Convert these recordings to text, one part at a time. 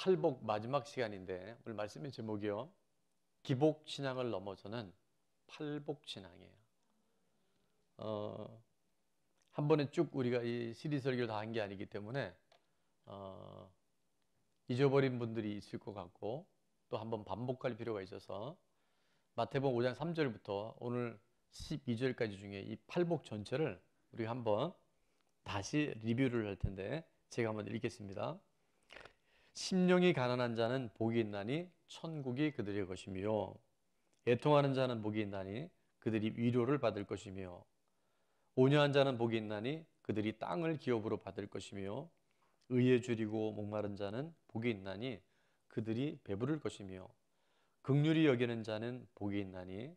팔복 마지막 시간인데 오늘 말씀의 제목이요. 기복 신앙을 넘어서는 팔복 신앙이에요. 한 번에 쭉 우리가 이 시리즈 설교를 다 한 게 아니기 때문에 잊어버린 분들이 있을 것 같고 또 한번 반복할 필요가 있어서 마태복음 5장 3절부터 오늘 12절까지 중에 이 팔복 전체를 우리가 한번 다시 리뷰를 할 텐데 제가 한번 읽겠습니다. 심령이 가난한 자는 복이 있나니 천국이 그들의 것이며 애통하는 자는 복이 있나니 그들이 위로를 받을 것이며 온유한 자는 복이 있나니 그들이 땅을 기업으로 받을 것이며 의에 줄이고 목마른 자는 복이 있나니 그들이 배부를 것이며 긍휼히 여기는 자는 복이 있나니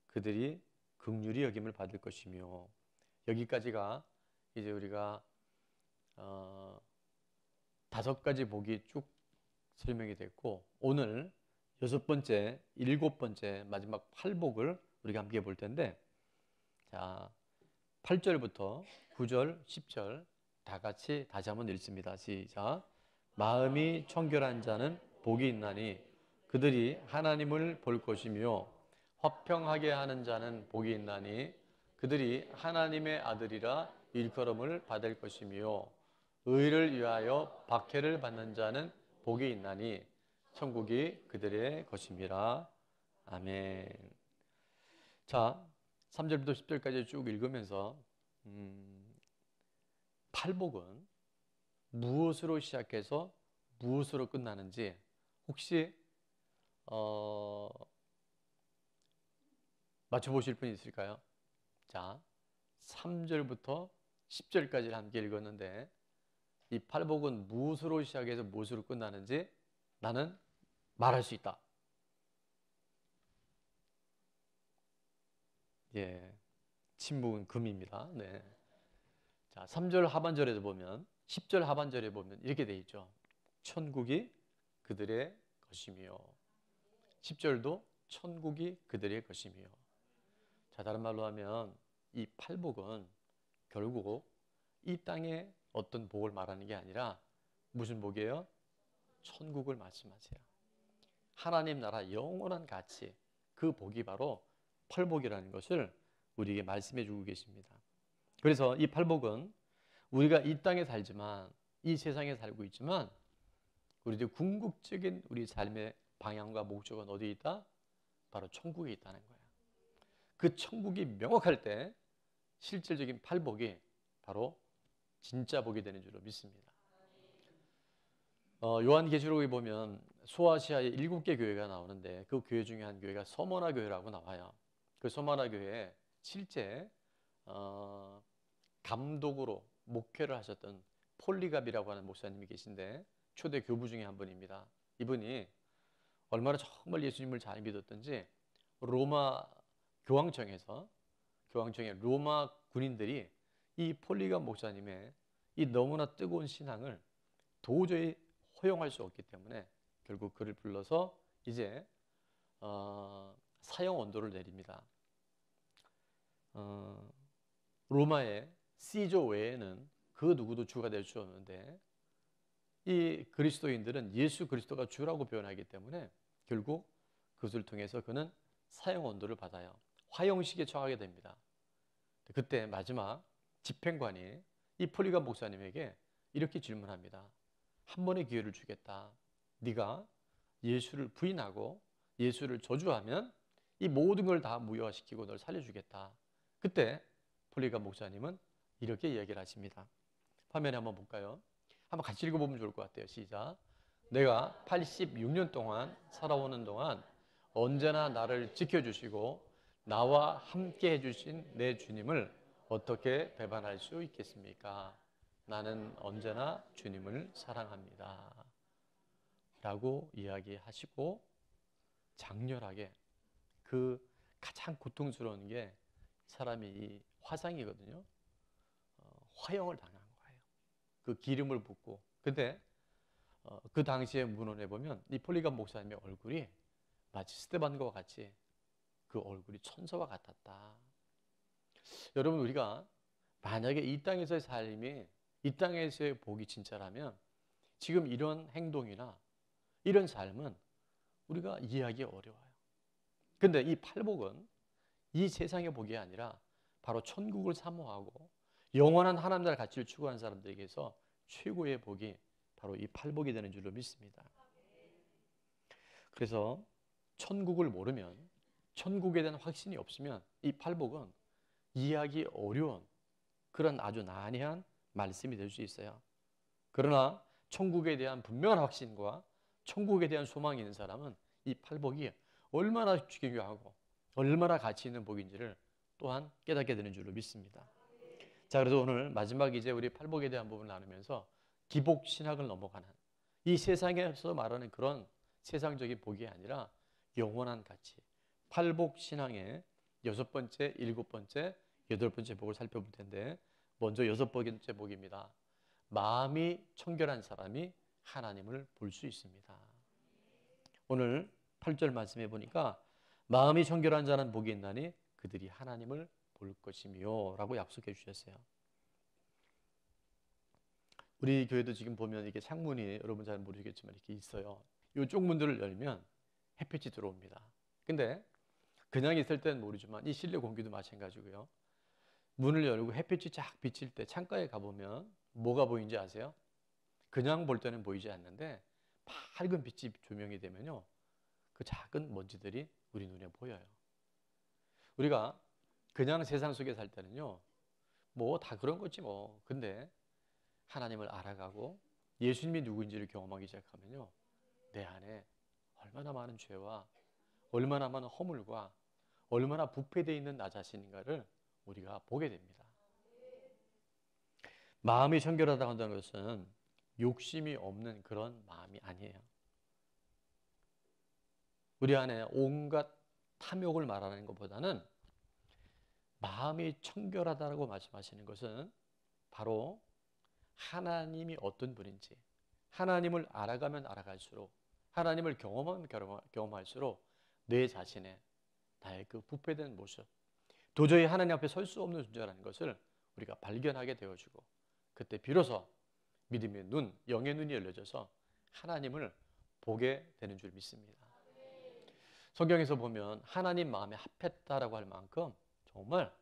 그들이 긍휼히 여김을 받을 것이며. 여기까지가 이제 우리가 5가지 복이 쭉 설명이 됐고 오늘 6번째, 7번째 마지막 팔복을 우리가 함께 볼 텐데, 자 8절부터 9절, 10절 다 같이 다시 한번 읽습니다. 시작. 마음이 청결한 자는 복이 있나니 그들이 하나님을 볼 것이며 화평하게 하는 자는 복이 있나니 그들이 하나님의 아들이라 일컬음을 받을 것이며 의를 위하여 박해를 받는 자는 복이 있나니 천국이 그들의 것임이라. 아멘. 자, 3절부터 10절까지 쭉 읽으면서 팔복은 무엇으로 시작해서 무엇으로 끝나는지 혹시 맞춰보실 분이 있을까요? 자, 3절부터 10절까지를 함께 읽었는데 이 팔복은 무엇으로 시작해서 무엇으로 끝나는지 나는 말할 수 있다. 예, 침묵은 금입니다. 네. 자, 3절 하반절에도 보면 10절 하반절에 보면 이렇게 돼 있죠. 천국이 그들의 것이며 10절도 천국이 그들의 것이며. 자, 다른 말로 하면 이 팔복은 결국 이 땅에 어떤 복을 말하는 게 아니라 무슨 복이에요? 천국을 말씀하세요. 하나님 나라 영원한 가치, 그 복이 바로 팔복이라는 것을 우리에게 말씀해 주고 계십니다. 그래서 이 팔복은 우리가 이 땅에 살지만, 이 세상에 살고 있지만 우리들 궁극적인 우리 삶의 방향과 목적은 어디에 있다? 바로 천국에 있다는 거예요. 그 천국이 명확할 때 실질적인 팔복이 바로 진짜 복이 되는 줄로 믿습니다. 요한계시록에 보면 소아시아에 7개 교회가 나오는데 그 교회 중에 한 교회가 서머나 교회라고 나와요. 그 서머나 교회에 실제 감독으로 목회를 하셨던 폴리갑이라고 하는 목사님이 계신데 초대 교부 중에 한 분입니다. 이분이 얼마나 정말 예수님을 잘 믿었던지 로마 교황청의 로마 군인들이 이 폴리갑 목사님의 이 너무나 뜨거운 신앙을 도저히 허용할 수 없기 때문에 결국 그를 불러서 이제 사형 언도를 내립니다. 로마의 시저 외에는 그 누구도 주가 될 수 없는데 이 그리스도인들은 예수 그리스도가 주라고 표현하기 때문에 결국 그것을 통해서 그는 사형 언도를 받아요. 화형식에 처하게 됩니다. 그때 마지막 집행관이 이 폴리갑 목사님에게 이렇게 질문합니다. 한 번의 기회를 주겠다. 네가 예수를 부인하고 예수를 저주하면 이 모든 걸 다 무효화시키고 널 살려주겠다. 그때 폴리갑 목사님은 이렇게 얘기를 하십니다. 화면에 한번 볼까요? 한번 같이 읽어보면 좋을 것 같아요. 시작. 내가 86년 동안 살아오는 동안 언제나 나를 지켜주시고 나와 함께 해주신 내 주님을 어떻게 배반할 수 있겠습니까? 나는 언제나 주님을 사랑합니다. 라고 이야기하시고 장렬하게 그 가장 고통스러운 게 사람이 이 화상이거든요. 화형을 당한 거예요. 그 기름을 붓고. 근데 그 당시에 문헌에 보면 이 폴리갑 목사님의 얼굴이 마치 스테반과 같이 그 얼굴이 천사와 같았다. 여러분, 우리가 만약에 이 땅에서의 삶이, 이 땅에서의 복이 진짜라면 지금 이런 행동이나 이런 삶은 우리가 이해하기 어려워요. 근데 이 팔복은 이 세상의 복이 아니라 바로 천국을 사모하고 영원한 하나님의 가치를 추구하는 사람들에게서 최고의 복이 바로 이 팔복이 되는 줄로 믿습니다. 그래서 천국을 모르면, 천국에 대한 확신이 없으면 이 팔복은 이해하기 어려운 그런 아주 난해한 말씀이 될 수 있어요. 그러나 천국에 대한 분명한 확신과 천국에 대한 소망이 있는 사람은 이 팔복이 얼마나 중요하고 얼마나 가치 있는 복인지를 또한 깨닫게 되는 줄로 믿습니다. 자, 그래서 오늘 마지막 이제 우리 팔복에 대한 부분을 나누면서 기복 신학을 넘어가는 이 세상에서 말하는 그런 세상적인 복이 아니라 영원한 가치, 팔복 신앙의 6번째, 7번째, 8번째 복을 살펴볼 텐데, 먼저 6번째 복입니다. 마음이 청결한 사람이 하나님을 볼 수 있습니다. 오늘 8절 말씀해 보니까 마음이 청결한 자는 복이 있나니 그들이 하나님을 볼 것이며 라고 약속해 주셨어요. 우리 교회도 지금 보면 이게 창문이 여러분 잘 모르겠지만 이렇게 있어요. 이 쪽문들을 열면 햇빛이 들어옵니다. 근데 그냥 있을 때는 모르지만 이 실내 공기도 마찬가지고요. 문을 열고 햇빛이 쫙 비칠 때 창가에 가보면 뭐가 보이는지 아세요? 그냥 볼 때는 보이지 않는데 밝은 빛이 조명이 되면요, 그 작은 먼지들이 우리 눈에 보여요. 우리가 그냥 세상 속에 살 때는요, 뭐 다 그런 거지 뭐. 근데 하나님을 알아가고 예수님이 누구인지를 경험하기 시작하면요, 내 안에 얼마나 많은 죄와 얼마나 많은 허물과 얼마나 부패되어 있는 나 자신인가를 우리가 보게 됩니다. 마음이 청결하다고 한다는 것은 욕심이 없는 그런 마음이 아니에요. 우리 안에 온갖 탐욕을 말하는 것보다는 마음이 청결하다고 말씀하시는 것은 바로 하나님이 어떤 분인지, 하나님을 알아가면 알아갈수록, 하나님을 경험하면 경험할수록 내 자신의 나의 그 부패된 모습, 도저히 하나님 앞에 설 수 없는 존재라는 것을 우리가 발견하게 되어주고, 그때 비로소 믿음의 눈, 영의 눈이 열려져서 하나님을 보게 되는 줄 믿습니다. 성경에서 보면 하나님 마음에 합했다라고 할 만큼 정말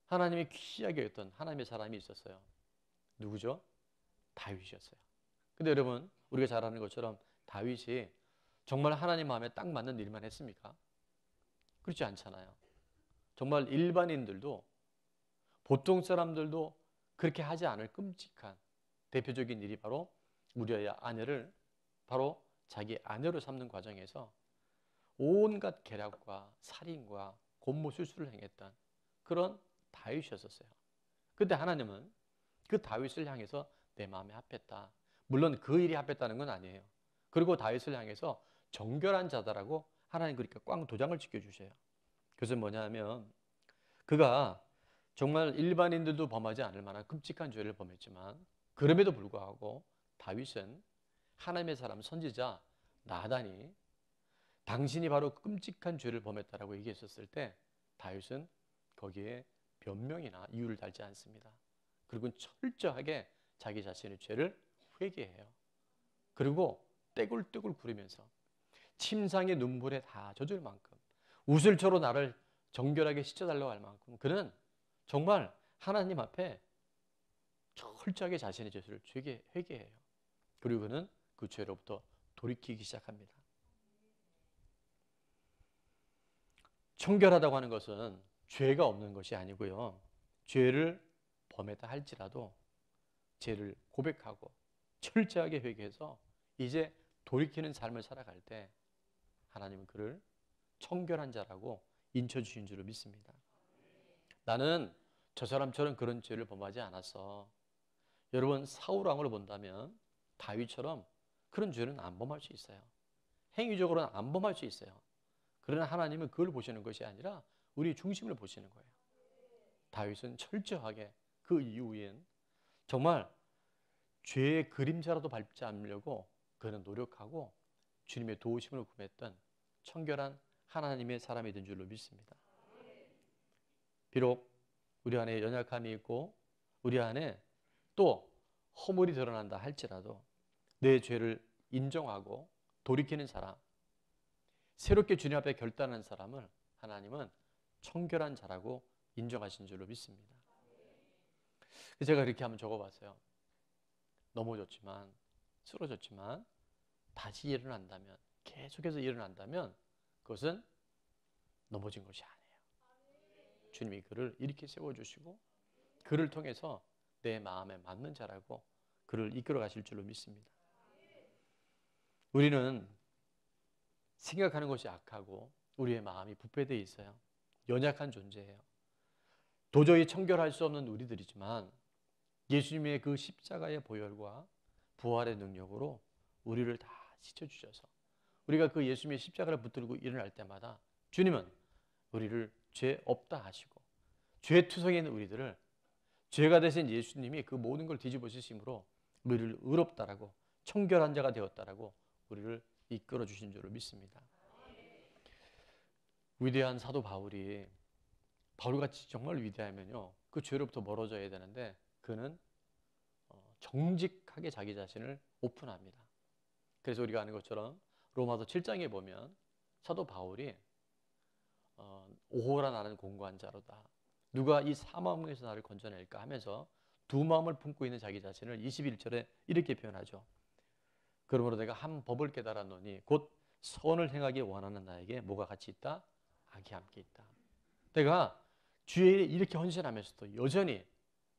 하나님이 귀하게 여겼던 하나님의 사람이 있었어요. 누구죠? 다윗이었어요. 근데 여러분, 우리가 잘 아는 것처럼 다윗이 정말 하나님 마음에 딱 맞는 일만 했습니까? 그렇지 않잖아요. 정말 일반인들도, 보통 사람들도 그렇게 하지 않을 끔찍한 대표적인 일이 바로 우리아의 아내를 바로 자기 아내로 삼는 과정에서 온갖 계략과 살인과 곤모술수를 행했던 그런 다윗이었어요. 그런데 하나님은 그 다윗을 향해서 내 마음에 합했다. 물론 그 일이 합했다는 건 아니에요. 그리고 다윗을 향해서 정결한 자다라고 하나님 그렇게 꽝 도장을 찍혀주셔요. 그것은 뭐냐면, 그가 정말 일반인들도 범하지 않을 만한 끔찍한 죄를 범했지만 그럼에도 불구하고 다윗은 하나님의 사람 선지자 나단이 당신이 바로 끔찍한 죄를 범했다라고 얘기했었을 때 다윗은 거기에 변명이나 이유를 달지 않습니다. 그리고 철저하게 자기 자신의 죄를 회개해요. 그리고 떼굴떼굴 구르면서 침상의 눈물에 다 젖을 만큼 우슬초로 나를 정결하게 씻어달라고 할 만큼 그는 정말 하나님 앞에 철저하게 자신의 죄를 회개해요. 그리고 그는 그 죄로부터 돌이키기 시작합니다. 청결하다고 하는 것은 죄가 없는 것이 아니고요, 죄를 범했다 할지라도 죄를 고백하고 철저하게 회개해서 이제 돌이키는 삶을 살아갈 때 하나님은 그를 청결한 자라고 인쳐주신 줄로 믿습니다. 나는 저 사람처럼 그런 죄를 범하지 않았어. 여러분, 사울 왕을 본다면 다윗처럼 그런 죄는 안 범할 수 있어요. 행위적으로는 안 범할 수 있어요. 그러나 하나님은 그걸 보시는 것이 아니라 우리 중심을 보시는 거예요. 다윗은 철저하게 그 이후엔 정말 죄의 그림자라도 밟지 않으려고 그는 노력하고 주님의 도우심을 구했던 청결한 하나님의 사람이 된 줄로 믿습니다. 비록 우리 안에 연약함이 있고 우리 안에 또 허물이 드러난다 할지라도 내 죄를 인정하고 돌이키는 사람, 새롭게 주님 앞에 결단하는 사람을 하나님은 청결한 자라고 인정하신 줄로 믿습니다. 제가 이렇게 한번 적어봤어요. 넘어졌지만, 쓰러졌지만 다시 일어난다면, 계속해서 일어난다면 그것은 넘어진 것이 아니에요. 주님이 그를 이렇게 세워주시고 그를 통해서 내 마음에 맞는 자라고 그를 이끌어 가실 줄로 믿습니다. 우리는 생각하는 것이 악하고 우리의 마음이 부패되어 있어요. 연약한 존재예요. 도저히 청결할 수 없는 우리들이지만 예수님의 그 십자가의 보혈과 부활의 능력으로 우리를 다 씻어주셔서 우리가 그 예수님의 십자가를 붙들고 일어날 때마다 주님은 우리를 죄 없다 하시고 죄 투성에 있는 우리들을 죄가 되신 예수님이 그 모든 걸 뒤집어 쓰심으로 우리를 의롭다라고 청결한 자가 되었다라고 우리를 이끌어 주신 줄을 믿습니다. 위대한 사도 바울같이 정말 위대하면요 그 죄로부터 멀어져야 되는데 그는 정직하게 자기 자신을 오픈합니다. 그래서 우리가 아는 것처럼 로마서 7장에 보면 사도 바울이 오호라 나는 공고한 자로다. 누가 이 사망에서 나를 건져낼까 하면서 두 마음을 품고 있는 자기 자신을 21절에 이렇게 표현하죠. 그러므로 내가 한 법을 깨달았노니 곧 선을 행하기 원하는 나에게 뭐가 같이 있다? 악이 함께 있다. 내가 주의 일에 이렇게 헌신하면서도 여전히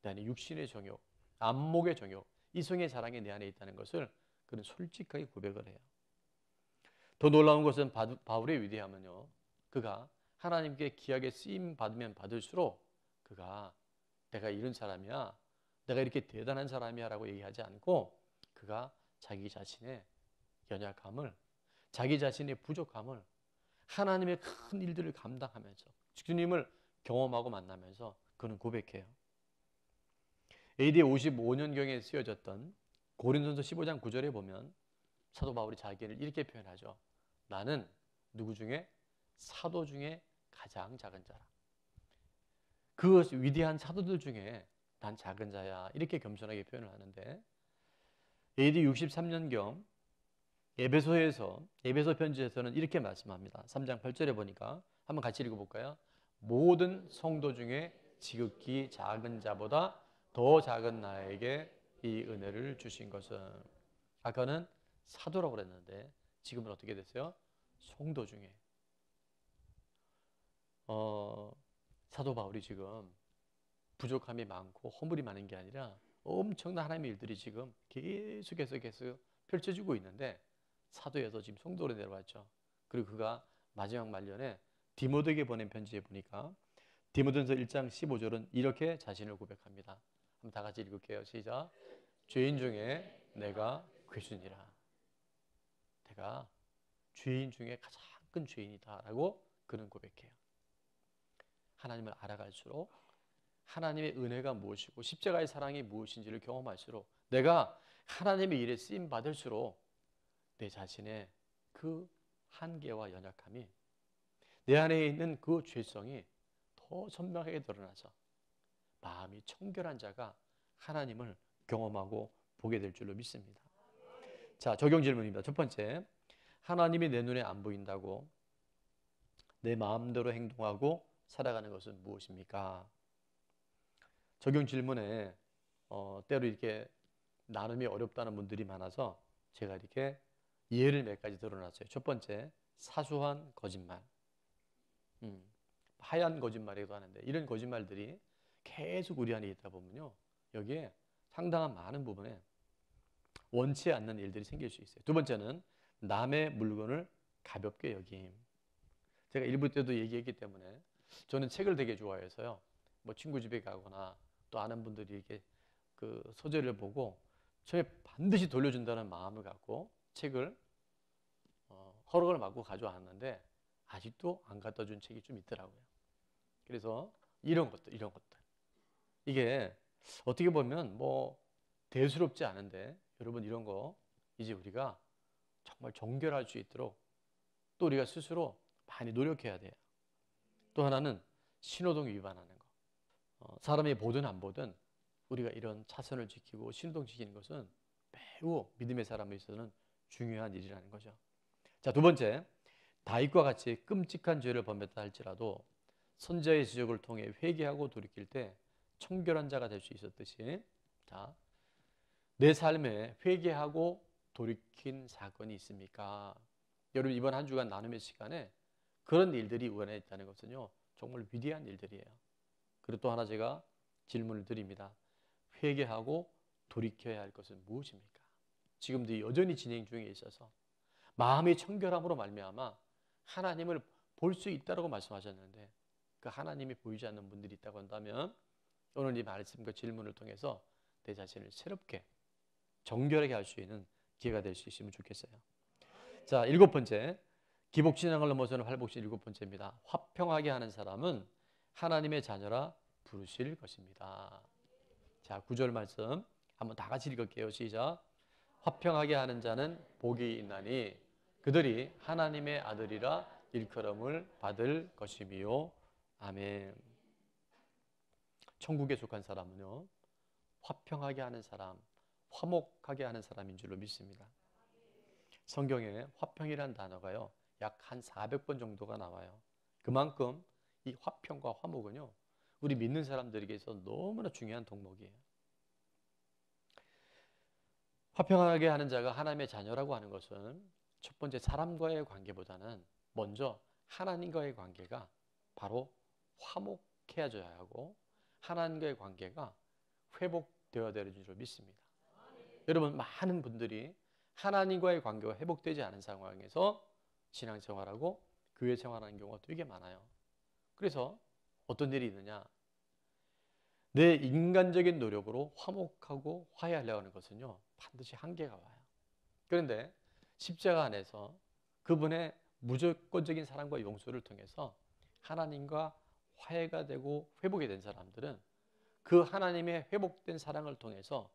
내 안에 육신의 정욕, 안목의 정욕, 이성의 사랑이 내 안에 있다는 것을 그는 솔직하게 고백을 해요. 더 놀라운 것은 바울의 위대함은요. 그가 하나님께 귀하게 쓰임 받으면 받을수록 그가 내가 이런 사람이야, 내가 이렇게 대단한 사람이야 라고 얘기하지 않고 그가 자기 자신의 연약함을, 자기 자신의 부족함을 하나님의 큰 일들을 감당하면서 주님을 경험하고 만나면서 그는 고백해요. AD 55년경에 쓰여졌던 고린도전서 15장 9절에 보면 사도 바울이 자기를 이렇게 표현하죠. 나는 누구 중에? 사도 중에 가장 작은 자라. 그 위대한 사도들 중에 난 작은 자야. 이렇게 겸손하게 표현을 하는데 AD 63년경 에베소 편지에서는 이렇게 말씀합니다. 3장 8절에 보니까 한번 같이 읽어볼까요? 모든 성도 중에 지극히 작은 자보다 더 작은 나에게 이 은혜를 주신 것은, 아까는 사도라고 그랬는데 지금은 어떻게 됐어요? 성도 중에. 사도 바울이 지금 부족함이 많고 허물이 많은 게 아니라 엄청난 하나님의 일들이 지금 계속 펼쳐지고 있는데 사도에서 지금 성도로 내려왔죠. 그리고 그가 마지막 말년에 디모데에게 보낸 편지에 보니까 디모데전서 1장 15절은 이렇게 자신을 고백합니다. 한번 다 같이 읽을게요. 시작. 죄인 중에 내가 괴순이라. 내가 죄인 중에 가장 큰 죄인이다 라고 그는 고백해요. 하나님을 알아갈수록 하나님의 은혜가 무엇이고 십자가의 사랑이 무엇인지를 경험할수록 내가 하나님의 일에 쓰임 받을수록 내 자신의 그 한계와 연약함이 내 안에 있는 그 죄성이 더 선명하게 드러나서 마음이 청결한 자가 하나님을 경험하고 보게 될 줄로 믿습니다. 자, 적용 질문입니다. 첫 번째, 하나님이 내 눈에 안 보인다고 내 마음대로 행동하고 살아가는 것은 무엇입니까? 적용 질문에 때로 이렇게 나눔이 어렵다는 분들이 많아서 제가 이렇게 예를 몇 가지 드러났어요. 첫 번째, 사소한 거짓말. 하얀 거짓말이라고 하는데 이런 거짓말들이 계속 우리 안에 있다 보면요. 여기에 상당한 많은 부분에 원치 않는 일들이 생길 수 있어요. 두 번째는 남의 물건을 가볍게 여김. 제가 일부 때도 얘기했기 때문에 저는 책을 되게 좋아해서요. 뭐 친구 집에 가거나 또 아는 분들이 이렇게 그 소재를 보고 저에 반드시 돌려준다는 마음을 갖고 책을 허락을 받고 가져왔는데 아직도 안 갖다 준 책이 좀 있더라고요. 그래서 이런 것들 이게 어떻게 보면 뭐 대수롭지 않은데 여러분 이런 거 이제 우리가 정말 정결할 수 있도록 또 우리가 스스로 많이 노력해야 돼요. 또 하나는 신호등 위반하는 거. 사람이 보든 안 보든 우리가 이런 차선을 지키고 신호등 지키는 것은 매우 믿음의 사람에 있어서는 중요한 일이라는 거죠. 자, 두 번째, 다윗과 같이 끔찍한 죄를 범했다 할지라도 선지자의 지적을 통해 회개하고 돌이킬 때 청결한 자가 될 수 있었듯이, 자, 내 삶에 회개하고 돌이킨 사건이 있습니까? 여러분, 이번 한 주간 나눔의 시간에 그런 일들이 우연에 있다는 것은요, 정말 위대한 일들이에요. 그리고 또 하나 제가 질문을 드립니다. 회개하고 돌이켜야 할 것은 무엇입니까? 지금도 여전히 진행 중에 있어서 마음의 청결함으로 말미암아 하나님을 볼 수 있다고 말씀하셨는데, 그 하나님이 보이지 않는 분들이 있다고 한다면 오늘 이 말씀과 질문을 통해서 내 자신을 새롭게 정결하게 할 수 있는 기회가 될 수 있으면 좋겠어요. 자, 일곱 번째, 기복신앙을 넘어서는 활복신 일곱 번째입니다. 화평하게 하는 사람은 하나님의 자녀라 부르실 것입니다. 자, 9절 말씀 한번 다 같이 읽을게요. 시작. 화평하게 하는 자는 복이 있나니 그들이 하나님의 아들이라 일컬음을 받을 것이미요. 아멘. 천국에 속한 사람은요, 화평하게 하는 사람, 화목하게 하는 사람인 줄로 믿습니다. 성경에 화평이라는 단어가요, 약 한 400번 정도가 나와요. 그만큼 이 화평과 화목은요, 우리 믿는 사람들에게서 너무나 중요한 덕목이에요. 화평하게 하는 자가 하나님의 자녀라고 하는 것은 첫 번째 사람과의 관계보다는 먼저 하나님과의 관계가 바로 화목해져야 하고 하나님과의 관계가 회복되어야 되는 줄 믿습니다. 여러분, 많은 분들이 하나님과의 관계가 회복되지 않은 상황에서 신앙생활하고 교회 생활하는 경우가 되게 많아요. 그래서 어떤 일이 있느냐, 내 인간적인 노력으로 화목하고 화해하려고 하는 것은요, 반드시 한계가 와요. 그런데 십자가 안에서 그분의 무조건적인 사랑과 용서를 통해서 하나님과 화해가 되고 회복이 된 사람들은 그 하나님의 회복된 사랑을 통해서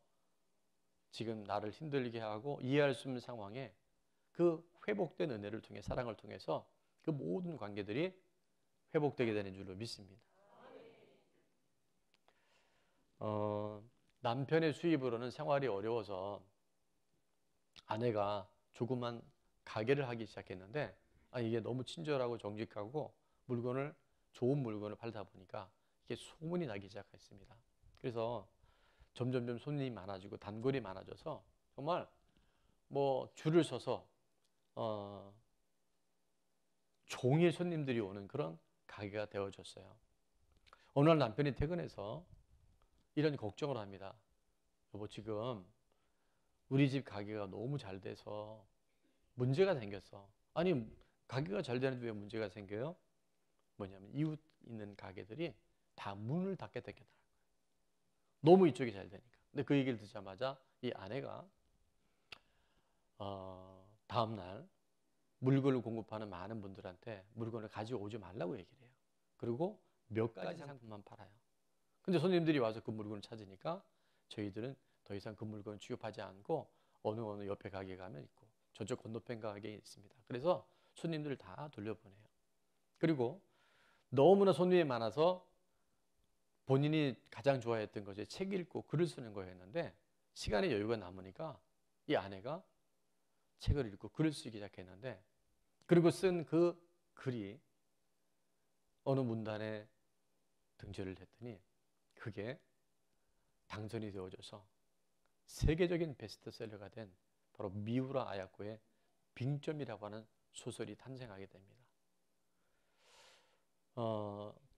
지금 나를 힘들게 하고 이해할 수 없는 상황에 그 회복된 은혜를 통해 사랑을 통해서 그 모든 관계들이 회복되게 되는 줄로 믿습니다. 남편의 수입으로는 생활이 어려워서 아내가 조그만 가게를 하기 시작했는데, 이게 너무 친절하고 정직하고 좋은 물건을 팔다 보니까 이게 소문이 나기 시작했습니다. 그래서 점점점 손님이 많아지고 단골이 많아져서 정말 뭐 줄을 서서 종일 손님들이 오는 그런 가게가 되어졌어요. 어느 날 남편이 퇴근해서 이런 걱정을 합니다. 여보, 지금 우리 집 가게가 너무 잘 돼서 문제가 생겼어. 아니, 가게가 잘 되는데 왜 문제가 생겨요? 뭐냐면 이웃 있는 가게들이 다 문을 닫게 되더라고요. 너무 이쪽이 잘 되니까. 근데 그 얘기를 듣자마자 이 아내가 다음날 물건을 공급하는 많은 분들한테 물건을 가져오지 말라고 얘기를 해요. 그리고 몇 가지 상품만 팔아요. 근데 손님들이 와서 그 물건을 찾으니까 저희들은 더 이상 그 물건을 취급하지 않고 어느 옆에 가게 가면 있고 저쪽 건너편 가게에 있습니다. 그래서 손님들을 다 돌려보내요. 그리고 너무나 손님이 많아서 본인이 가장 좋아했던 것이 책 읽고 글을 쓰는 거였는데, 시간의 여유가 남으니까 이 아내가 책을 읽고 글을 쓰기 시작했는데, 그리고 쓴 그 글이 어느 문단에 등재를 했더니 그게 당선이 되어져서 세계적인 베스트셀러가 된 바로 미우라 아야코의 빙점이라고 하는 소설이 탄생하게 됩니다.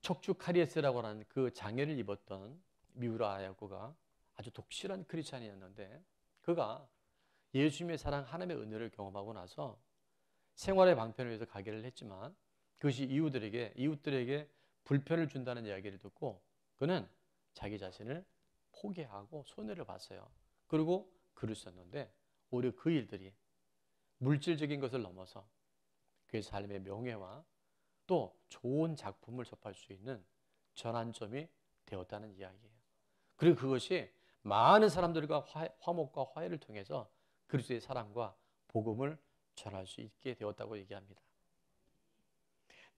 척추 카리에스라고 하는 그 장애를 입었던 미우라 아야코가 아주 독실한 크리스찬이었는데, 그가 예수님의 사랑, 하나님의 은혜를 경험하고 나서 생활의 방편을 위해서 가게를 했지만 그것이 이웃들에게 불편을 준다는 이야기를 듣고 그는 자기 자신을 포기하고 손해를 봤어요. 그리고 글을 썼는데 오히려 그 일들이 물질적인 것을 넘어서 그의 삶의 명예와 또 좋은 작품을 접할 수 있는 전환점이 되었다는 이야기예요. 그리고 그것이 많은 사람들과 화목과 화해를 통해서 그리스도의 사랑과 복음을 전할 수 있게 되었다고 얘기합니다.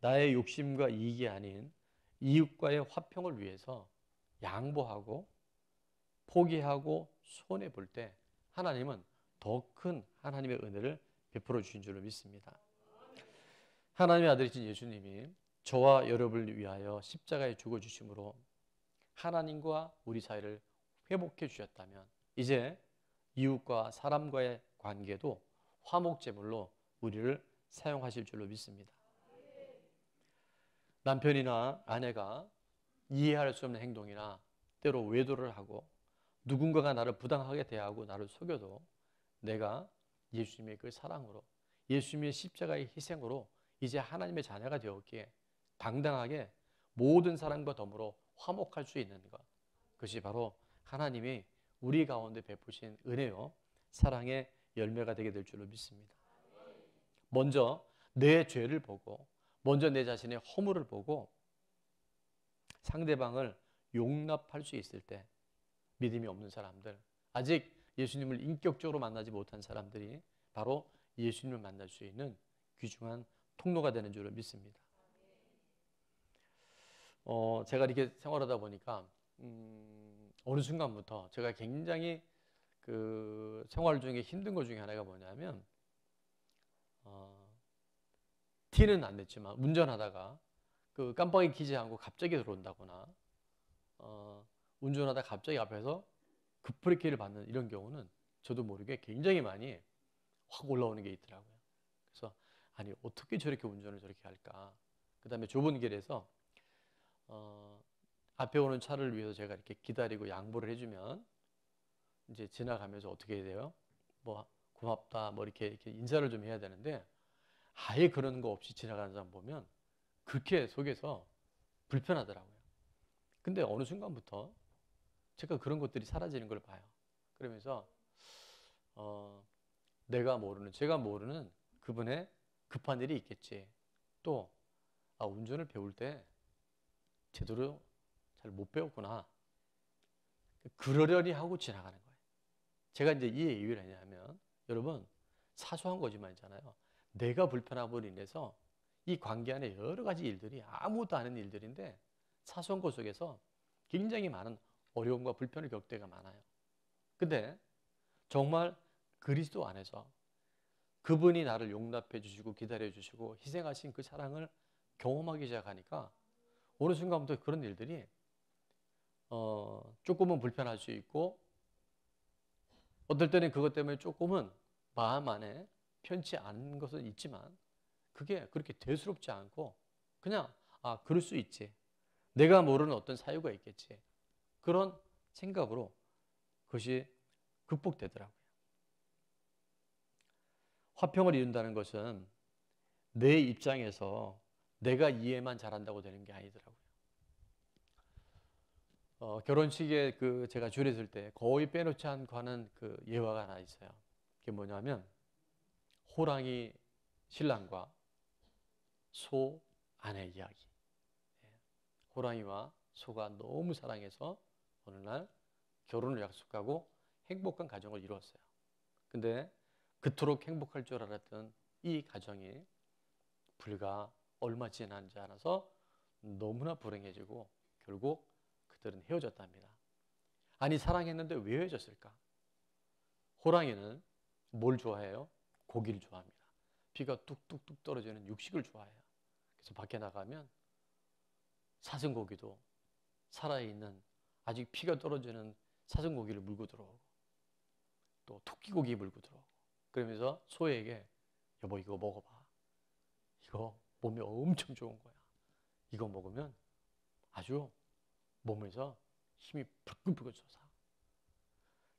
나의 욕심과 이익이 아닌 이웃과의 화평을 위해서 양보하고 포기하고 손해볼 때 하나님은 더 큰 하나님의 은혜를 베풀어 주신 줄로 믿습니다. 하나님의 아들이신 예수님이 저와 여러분을 위하여 십자가에 죽어주심으로 하나님과 우리 사이를 회복해 주셨다면 이제 이웃과 사람과의 관계도 화목제물로 우리를 사용하실 줄로 믿습니다. 남편이나 아내가 이해할 수 없는 행동이나 때로 외도를 하고 누군가가 나를 부당하게 대하고 나를 속여도 내가 예수님의 그 사랑으로 예수님의 십자가의 희생으로 이제 하나님의 자녀가 되었기에 당당하게 모든 사람과 더불어 화목할 수 있는 것, 그것이 바로 하나님이 우리 가운데 베푸신 은혜요 사랑의 열매가 되게 될 줄로 믿습니다. 먼저 내 죄를 보고 먼저 내 자신의 허물을 보고 상대방을 용납할 수 있을 때 믿음이 없는 사람들, 아직 예수님을 인격적으로 만나지 못한 사람들이 바로 예수님을 만날 수 있는 귀중한 통로가 되는 줄을 믿습니다. 제가 이렇게 생활하다 보니까 어느 순간부터 제가 굉장히 그 생활 중에 힘든 것 중에 하나가 뭐냐면 티는 안 냈지만 운전하다가 그 깜빡이 켜지 않고 갑자기 들어온다거나 운전하다 갑자기 앞에서 급브레이크를 받는 이런 경우는 저도 모르게 굉장히 많이 확 올라오는 게 있더라고요. 그래서 아니 어떻게 저렇게 운전을 저렇게 할까. 그 다음에 좁은 길에서 앞에 오는 차를 위해서 제가 이렇게 기다리고 양보를 해주면 이제 지나가면서 어떻게 해야 돼요? 뭐 고맙다 뭐 이렇게 인사를 좀 해야 되는데 아예 그런 거 없이 지나가는 사람 보면 그렇게 속에서 불편하더라고요. 근데 어느 순간부터 제가 그런 것들이 사라지는 걸 봐요. 그러면서 제가 모르는 그분의 급한 일이 있겠지. 또 운전을 배울 때 제대로 잘 못 배웠구나. 그러려니 하고 지나가는 거예요. 제가 이제 이 얘기를 왜냐하면 여러분 사소한 거지만이잖아요. 내가 불편함으로 인해서 이 관계 안에 여러 가지 일들이 아무것도 아닌 일들인데 사소한 것 속에서 굉장히 많은 어려움과 불편을 겪을 때가 많아요. 근데 정말 그리스도 안에서 그분이 나를 용납해 주시고 기다려 주시고 희생하신 그 사랑을 경험하기 시작하니까 어느 순간부터 그런 일들이 조금은 불편할 수 있고 어떨 때는 그것 때문에 조금은 마음 안에 편치 않은 것은 있지만 그게 그렇게 대수롭지 않고 그냥 그럴 수 있지. 내가 모르는 어떤 사유가 있겠지. 그런 생각으로 그것이 극복되더라고요. 화평을 이룬다는 것은 내 입장에서 내가 이해만 잘한다고 되는 게 아니더라고요. 결혼식에 제가 줄에 설 때 거의 빼놓지 않고 하는 그 예화가 하나 있어요. 그게 뭐냐면 호랑이 신랑과 소 아내 이야기. 호랑이와 소가 너무 사랑해서 어느 날 결혼을 약속하고 행복한 가정을 이루었어요. 근데 그토록 행복할 줄 알았던 이 가정이 불과 얼마 지나지 않아서 너무나 불행해지고 결국 그들은 헤어졌답니다. 아니 사랑했는데 왜 헤어졌을까? 호랑이는 뭘 좋아해요? 고기를 좋아합니다. 피가 뚝뚝뚝 떨어지는 육식을 좋아해요. 그래서 밖에 나가면 사슴고기도 살아있는 아직 피가 떨어지는 사슴고기를 물고 들어오고 또 토끼고기 물고 들어오고 그러면서 소에게 여보 이거 먹어봐. 이거 몸에 엄청 좋은 거야. 이거 먹으면 아주 몸에서 힘이 불끈불끈 솟아.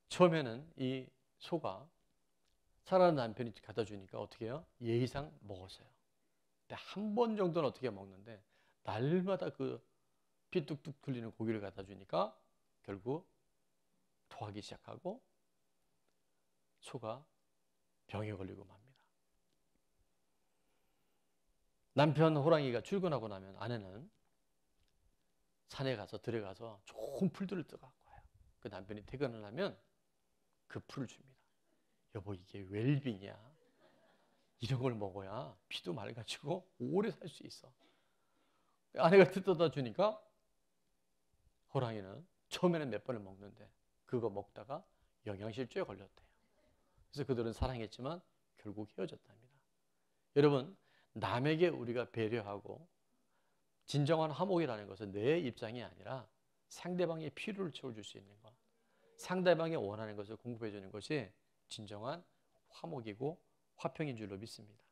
처음에는 이 소가 사랑하는 남편이 갖다 주니까 어떻게 해요? 예의상 먹었어요. 근데 한 번 정도는 어떻게 먹는데 날마다 그 피 뚝뚝 흘리는 고기를 갖다 주니까 결국 토하기 시작하고 소가 병에 걸리고 맙니다. 남편 호랑이가 출근하고 나면 아내는 산에 가서 들에 가서 좋은 풀들을 떠갖고 와요. 그 남편이 퇴근을 하면 그 풀을 줍니다. 여보 이게 웰빙이야. 이런 걸 먹어야 피도 맑아지고 오래 살 수 있어. 아내가 뜯어다 주니까 호랑이는 처음에는 몇 번을 먹는데 그거 먹다가 영양실조에 걸렸대요. 그래서 그들은 사랑했지만 결국 헤어졌답니다. 여러분, 남에게 우리가 배려하고 진정한 화목이라는 것은 내 입장이 아니라 상대방의 필요를 채워줄 수 있는 것, 상대방이 원하는 것을 공급해 주는 것이 진정한 화목이고 화평인 줄로 믿습니다.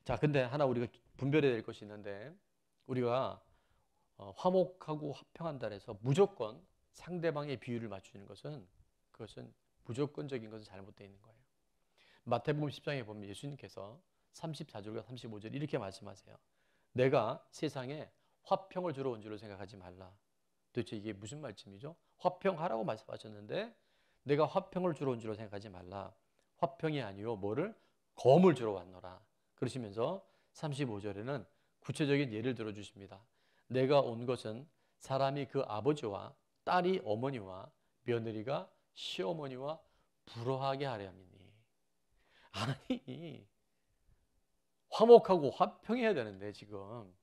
자, 근데 하나 우리가 분별해야 될 것이 있는데, 우리가 화목하고 화평한다 해서 무조건 상대방의 비율을 맞추는 것은, 그것은 무조건적인 것은 잘못되어 있는 거예요. 마태복음 10장에 보면 예수님께서 34절과 35절 이렇게 말씀하세요. 내가 세상에 화평을 주러 온 줄로 생각하지 말라. 도대체 이게 무슨 말씀이죠? 화평하라고 말씀하셨는데 내가 화평을 주러 온 줄로 생각하지 말라. 화평이 아니요 뭐를? 검을 주러 왔노라. 그러시면서 35절에는 구체적인 예를 들어 주십니다. 내가 온 것은 사람이 그 아버지와 딸이 어머니와 며느리가 시어머니와 불화하게 하려 함이니. 아니, 화목하고 화평해야 되는데 지금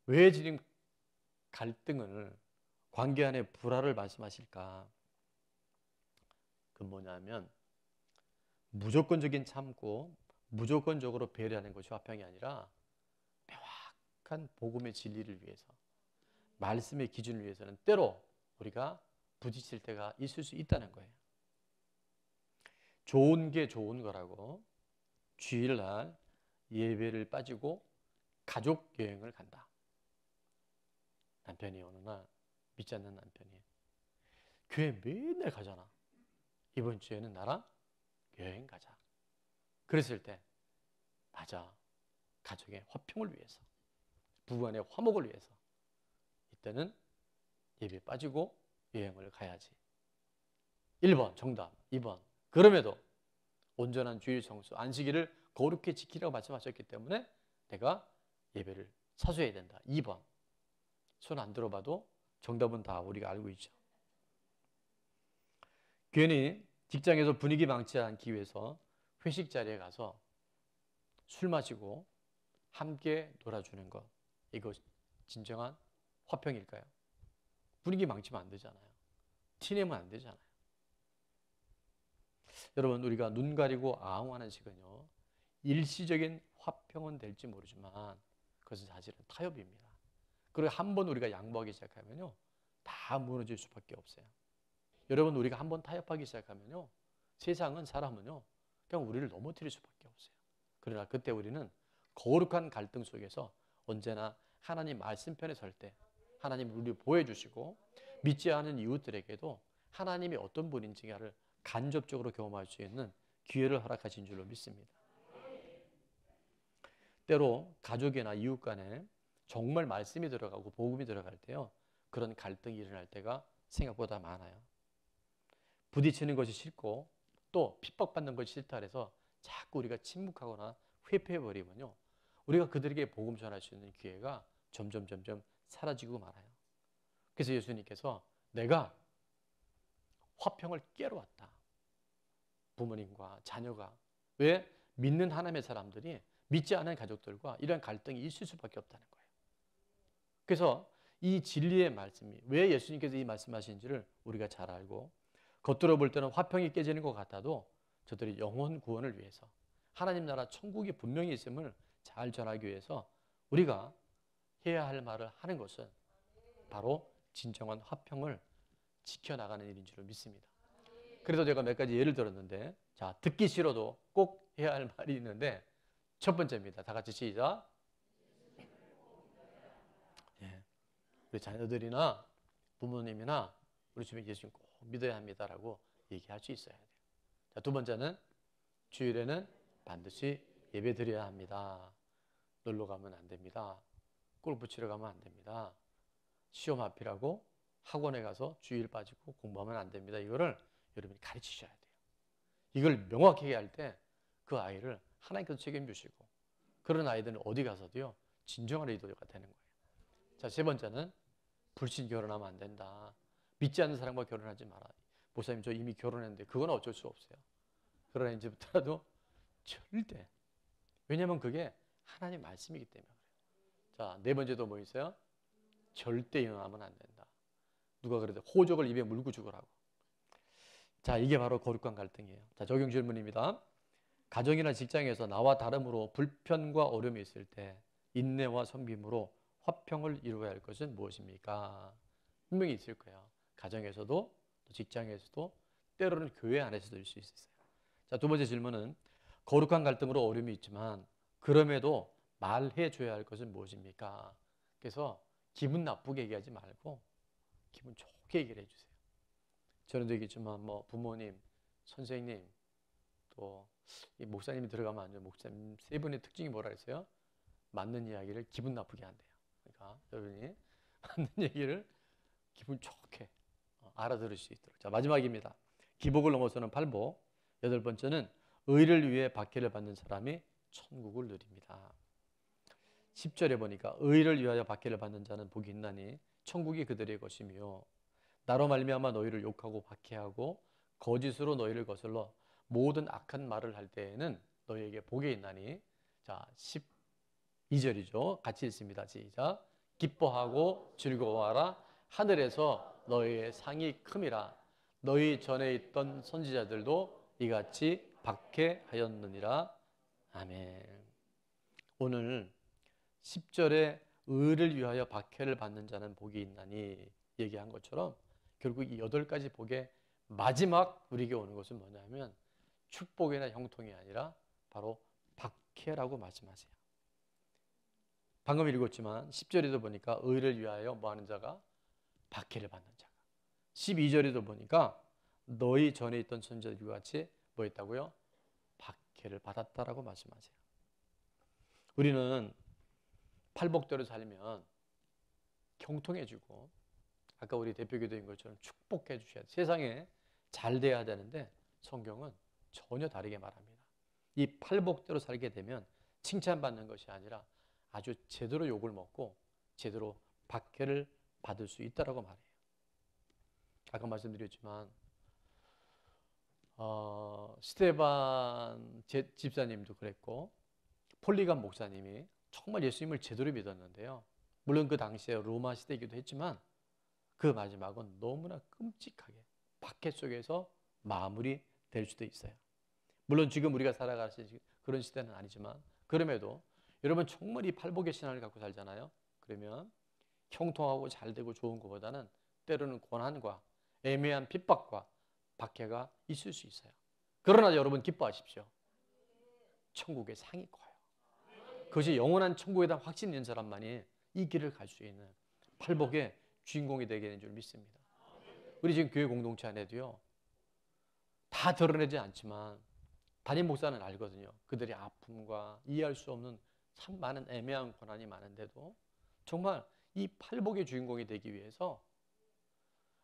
왜 지금 갈등을, 관계 안에 불화를 말씀하실까? 그건 뭐냐면 무조건적인 참고 무조건적으로 배려하는 것이 화평이 아니라 명확한 복음의 진리를 위해서, 말씀의 기준을 위해서는 때로 우리가 부딪힐 때가 있을 수 있다는 거예요. 좋은 게 좋은 거라고 주일날 예배를 빠지고 가족 여행을 간다. 남편이 어느 날, 믿지 않는 남편이 교회 맨날 가잖아. 이번 주에는 나랑 여행 가자. 그랬을 때 맞아. 가족의 화평을 위해서, 부부간의 화목을 위해서 이때는 예배 빠지고 여행을 가야지. 1번 정답. 2번 그럼에도 온전한 주일 성수, 안식일을 거룩히 지키라고 말씀하셨기 때문에 내가 예배를 사수해야 된다. 2번. 손 안 들어봐도 정답은 다 우리가 알고 있죠. 괜히 직장에서 분위기 망치지 않기 위해서 회식 자리에 가서 술 마시고 함께 놀아주는 것, 이거 진정한 화평일까요? 분위기 망치면 안 되잖아요. 티내면 안 되잖아요. 여러분, 우리가 눈 가리고 아웅하는 식은요, 일시적인 화평은 될지 모르지만 그것은 사실은 타협입니다. 그리고 한번 우리가 양보하기 시작하면요, 다 무너질 수밖에 없어요. 여러분, 우리가 한번 타협하기 시작하면요, 세상은, 사람은요, 그냥 우리를 넘어뜨릴 수밖에 없어요. 그러나 그때 우리는 거룩한 갈등 속에서 언제나 하나님 말씀편에 설 때 하나님 우리를 보여주시고 믿지 않은 이웃들에게도 하나님이 어떤 분인지를 간접적으로 경험할 수 있는 기회를 허락하신 줄로 믿습니다. 때로 가족이나 이웃 간에 정말 말씀이 들어가고 복음이 들어갈 때요, 그런 갈등이 일어날 때가 생각보다 많아요. 부딪히는 것이 싫고 또 핍박받는 것이 싫다 해서 자꾸 우리가 침묵하거나 회피해버리면요, 우리가 그들에게 복음 전할 수 있는 기회가 점점 사라지고 말아요. 그래서 예수님께서 내가 화평을 깨러 왔다. 부모님과 자녀가, 왜? 믿는 하나님의 사람들이 믿지 않은 가족들과 이런 갈등이 있을 수밖에 없다는 거예요. 그래서 이 진리의 말씀이 왜 예수님께서 이 말씀하신지를 우리가 잘 알고, 겉으로 볼 때는 화평이 깨지는 것 같아도 저들이 영혼 구원을 위해서, 하나님 나라 천국이 분명히 있음을 잘 전하기 위해서 우리가 해야 할 말을 하는 것은 바로 진정한 화평을 지켜나가는 일인 줄 믿습니다. 그래서 제가 몇 가지 예를 들었는데, 자, 듣기 싫어도 꼭 해야 할 말이 있는데, 첫 번째입니다. 다 같이 시작. 예, 우리 자녀들이나 부모님이나 우리 주변 예수님 꼭 믿어야 합니다라고 얘기할 수 있어야 돼요. 자, 두 번째는 주일에는 반드시 예배 드려야 합니다. 놀러 가면 안 됩니다. 골프 치러 가면 안 됩니다. 시험 앞이라고 학원에 가서 주일 빠지고 공부하면 안 됩니다. 이거를 여러분이 가르치셔야 돼요. 이걸 명확하게 할 때 그 아이를 하나님께서 책임주시고, 그런 아이들은 어디 가서도요, 진정한 리더가 되는 거예요. 자, 세 번째는 불신 결혼하면 안 된다. 믿지 않는 사람과 결혼하지 마라. 목사님, 저 이미 결혼했는데 그건 어쩔 수 없어요. 그러나 이제부터라도 절대, 왜냐하면 그게 하나님 말씀이기 때문에 그래요. 자, 네 번째도 뭐 있어요? 절대 이혼하면 안 된다. 누가 그래도 호적을 입에 물고 죽으라고. 자, 이게 바로 거룩한 갈등이에요. 자, 적용 질문입니다. 가정이나 직장에서 나와 다름으로 불편과 어려움이 있을 때 인내와 섬김으로 화평을 이루어야 할 것은 무엇입니까? 분명히 있을 거예요. 가정에서도 또 직장에서도 때로는 교회 안에서도 있을 수 있어요. 자, 두 번째 질문은 거룩한 갈등으로 어려움이 있지만 그럼에도 말해줘야 할 것은 무엇입니까? 그래서 기분 나쁘게 얘기하지 말고 기분 좋게 얘기를 해주세요. 저는 얘기했지만 뭐 부모님, 선생님, 또 목사님이 들어가면 안 돼요. 목사님 세 분의 특징이 뭐라 그랬어요? 맞는 이야기를 기분 나쁘게 한대요. 그러니까 여러분이 맞는 얘기를 기분 좋게 알아들을 수 있도록. 자, 마지막입니다. 기복을 넘어서는 팔복. 여덟 번째는 의를 위해 박해를 받는 사람이 천국을 누립니다. 10절에 보니까 의를 위하여 박해를 받는 자는 복이 있나니 천국이 그들의 것이며 나로 말미암아 너희를 욕하고 박해하고 거짓으로 너희를 거슬러 모든 악한 말을 할 때에는 너희에게 복이 있나니. 자, 12절이죠. 같이 읽습니다. 시작. 기뻐하고 즐거워하라. 하늘에서 너희의 상이 큼이라. 너희 전에 있던 선지자들도 이같이 박해하였느니라. 아멘. 오늘 10절에 의를 위하여 박해를 받는 자는 복이 있나니 얘기한 것처럼 결국 이 8가지 복의 마지막 우리에게 오는 것은 뭐냐면 축복이나 형통이 아니라 바로 박해라고 말씀하세요. 방금 읽었지만 10절에도 보니까 의를 위하여 뭐하는 자가 박해를 받는 자가, 12절에도 보니까 너희 전에 있던 선지자들과 같이 뭐 했다고요? 박해를 받았다라고 말씀하세요. 우리는 팔복대로 살면 형통해지고 아까 우리 대표기도인 것처럼 축복해 주셔야 돼. 세상에 잘 돼야 되는데 성경은 전혀 다르게 말합니다. 이 팔복대로 살게 되면 칭찬받는 것이 아니라 아주 제대로 욕을 먹고 제대로 박해를 받을 수 있다라고 말해요. 아까 말씀드렸지만 스테반 집사님도 그랬고 폴리감 목사님이 정말 예수님을 제대로 믿었는데요. 물론 그 당시에 로마 시대이기도 했지만 그 마지막은 너무나 끔찍하게 박해 속에서 마무리될 수도 있어요. 물론 지금 우리가 살아가는 그런 시대는 아니지만 그럼에도 여러분 정말 이 팔복의 신앙을 갖고 살잖아요. 그러면 형통하고 잘되고 좋은 것보다는 때로는 고난과 애매한 핍박과 박해가 있을 수 있어요. 그러나 여러분 기뻐하십시오. 천국의 상이 커요. 그것이 영원한 천국에 대한 확신이 있는 사람만이 이 길을 갈 수 있는 팔복의 주인공이 되게 되는 줄 믿습니다. 우리 지금 교회 공동체 안에도요. 다 드러내지 않지만 담임 목사는 알거든요. 그들의 아픔과 이해할 수 없는 참 많은 애매한 고난이 많은데도 정말 이 팔복의 주인공이 되기 위해서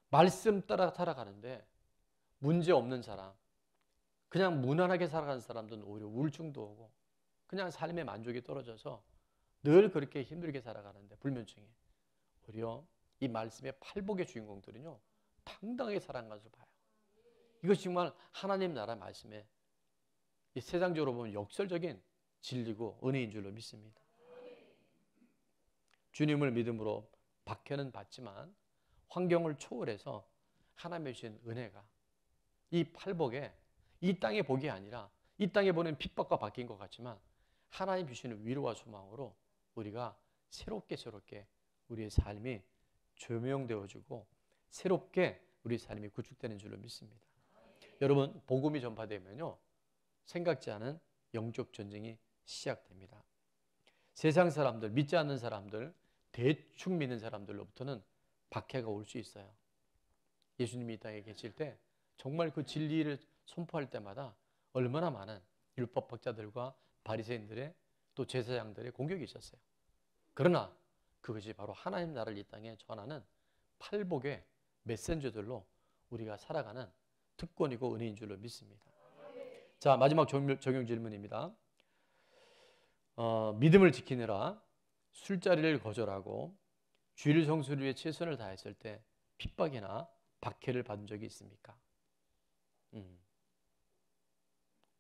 말씀 따라 살아가는데 문제 없는 사람, 그냥 무난하게 살아가는 사람들은 오히려 우울증도 오고 그냥 삶의 만족이 떨어져서 늘 그렇게 힘들게 살아가는데 불면증이 오히려 이 말씀의 팔복의 주인공들은요 당당하게 살아가는 것을 봐요. 이것이 정말 하나님 나라 말씀에 이 세상적으로 보면 역설적인 진리고 은혜인 줄로 믿습니다. 주님을 믿음으로 박해는 받지만 환경을 초월해서 하나님의 주신 은혜가 이 팔복에 이 땅의 복이 아니라 이 땅에 보는 핍박과 바뀐 것 같지만 하나님 주시는 위로와 소망으로 우리가 새롭게 우리의 삶이 조명되어지고 새롭게 우리 삶이 구축되는 줄로 믿습니다. 여러분 복음이 전파되면요 생각지 않은 영적 전쟁이 시작됩니다. 세상 사람들, 믿지 않는 사람들, 대충 믿는 사람들로부터는 박해가 올 수 있어요. 예수님이 이 땅에 계실 때 정말 그 진리를 선포할 때마다 얼마나 많은 율법학자들과 바리새인들의 또 제사장들의 공격이 있었어요. 그러나 그것이 바로 하나님 나라를 이 땅에 전하는 팔복의 메신저들로 우리가 살아가는 특권이고 은혜인 줄로 믿습니다. 자, 마지막 적용 질문입니다. 믿음을 지키느라 술자리를 거절하고 주일 성수를 위해 최선을 다했을 때 핍박이나 박해를 받은 적이 있습니까?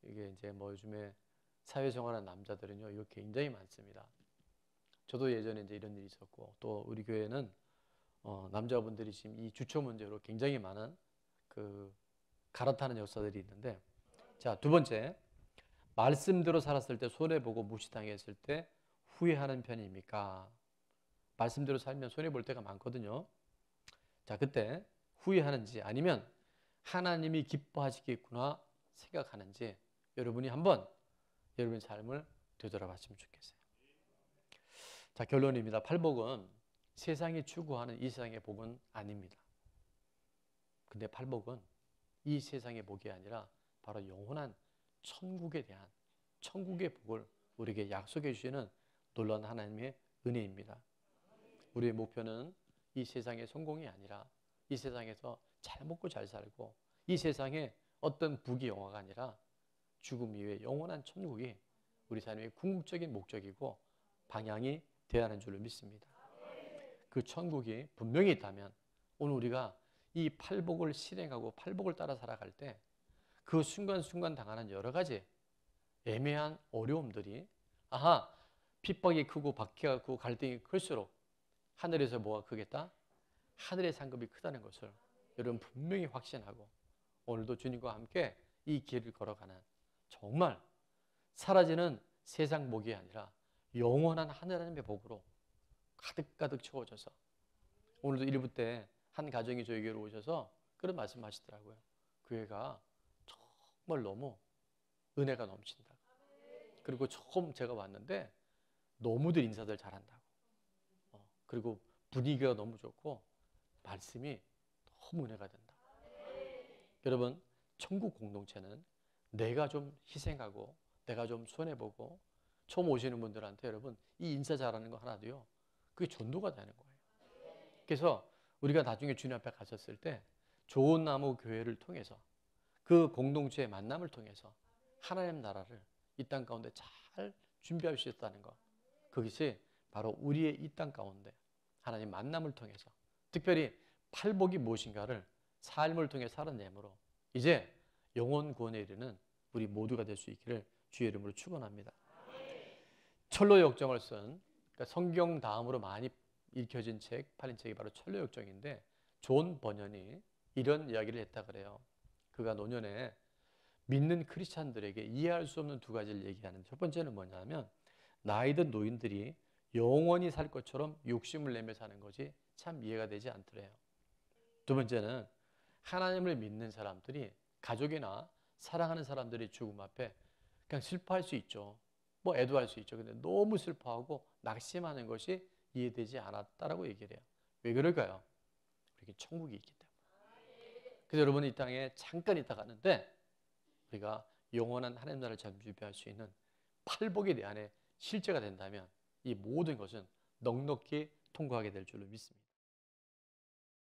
이게 이제 뭐 요즘에 사회생활하는 남자들은요, 이거 굉장히 많습니다. 저도 예전에 이제 이런 일이 있었고, 또 우리 교회는 남자분들이 지금 이 주초 문제로 굉장히 많은 그 갈아타는 역사들이 있는데, 자, 두 번째, 말씀대로 살았을 때 손해보고 무시당했을 때 후회하는 편입니까? 말씀대로 살면 손해볼 때가 많거든요. 자, 그때 후회하는지 아니면 하나님이 기뻐하시겠구나 생각하는지 여러분이 한번 여러분의 삶을 되돌아봤으면 좋겠어요. 자, 결론입니다. 팔복은 세상이 추구하는 이 세상의 복은 아닙니다. 근데 팔복은 이 세상의 복이 아니라 바로 영원한 천국에 대한 천국의 복을 우리에게 약속해 주시는 놀라운 하나님의 은혜입니다. 우리의 목표는 이 세상의 성공이 아니라 이 세상에서 잘 먹고 잘 살고 이 세상의 어떤 부귀 영화가 아니라 죽음 이후에 영원한 천국이 우리 삶의 궁극적인 목적이고 방향이 되어야 하는 줄로 믿습니다. 그 천국이 분명히 있다면 오늘 우리가 이 팔복을 실행하고 팔복을 따라 살아갈 때 그 순간순간 당하는 여러 가지 애매한 어려움들이 핍박이 크고 박해가 크고 갈등이 클수록 하늘에서 뭐가 크겠다? 하늘의 상급이 크다는 것을 여러분 분명히 확신하고 오늘도 주님과 함께 이 길을 걸어가는 정말 사라지는 세상 복이 아니라 영원한 하나님의 복으로 가득가득 채워져서 오늘도 일부 때 한 가정이 저에게로 오셔서 그런 말씀하시더라고요. 교회가 정말 너무 은혜가 넘친다. 그리고 처음 제가 왔는데 너무들 인사들 잘한다고. 그리고 분위기가 너무 좋고 말씀이 너무 은혜가 된다. 여러분, 천국 공동체는 내가 좀 희생하고 내가 좀 손해보고 처음 오시는 분들한테 여러분 이 인사 잘하는 거 하나도요. 그게 전도가 되는 거예요. 그래서 우리가 나중에 주님 앞에 가셨을 때 좋은 나무 교회를 통해서 그 공동체의 만남을 통해서 하나님 나라를 이 땅 가운데 잘 준비할 수 있다는 것. 그것이 바로 우리의 이 땅 가운데 하나님 만남을 통해서 특별히 팔복이 무엇인가를 삶을 통해 살아내므로 이제 영혼 구원에 이르는 우리 모두가 될 수 있기를 주의 이름으로 축원합니다. 철로 역정을 쓴 그러니까 성경 다음으로 많이 읽혀진 책, 팔린 책이 바로 철로 역정인데 존 버년이 이런 이야기를 했다 그래요. 그가 노년에 믿는 크리스찬들에게 이해할 수 없는 두 가지를 얘기하는 첫 번째는 뭐냐면 나이든 노인들이 영원히 살 것처럼 욕심을 내며 사는 것이 참 이해가 되지 않더래요. 두 번째는 하나님을 믿는 사람들이 가족이나 사랑하는 사람들이 죽음 앞에 그냥 슬퍼할 수 있죠. 뭐 애도할 수 있죠. 근데 너무 슬퍼하고 낙심하는 것이 이해되지 않았다라고 얘기를 해요. 왜 그럴까요? 우리에게 천국이 있기 때문에. 그래서 여러분이 이 땅에 잠깐 있다 가는데 우리가 영원한 하나님 나라를 준비할 수 있는 팔복이 내 안에 실제가 된다면 이 모든 것은 넉넉히 통과하게 될 줄로 믿습니다.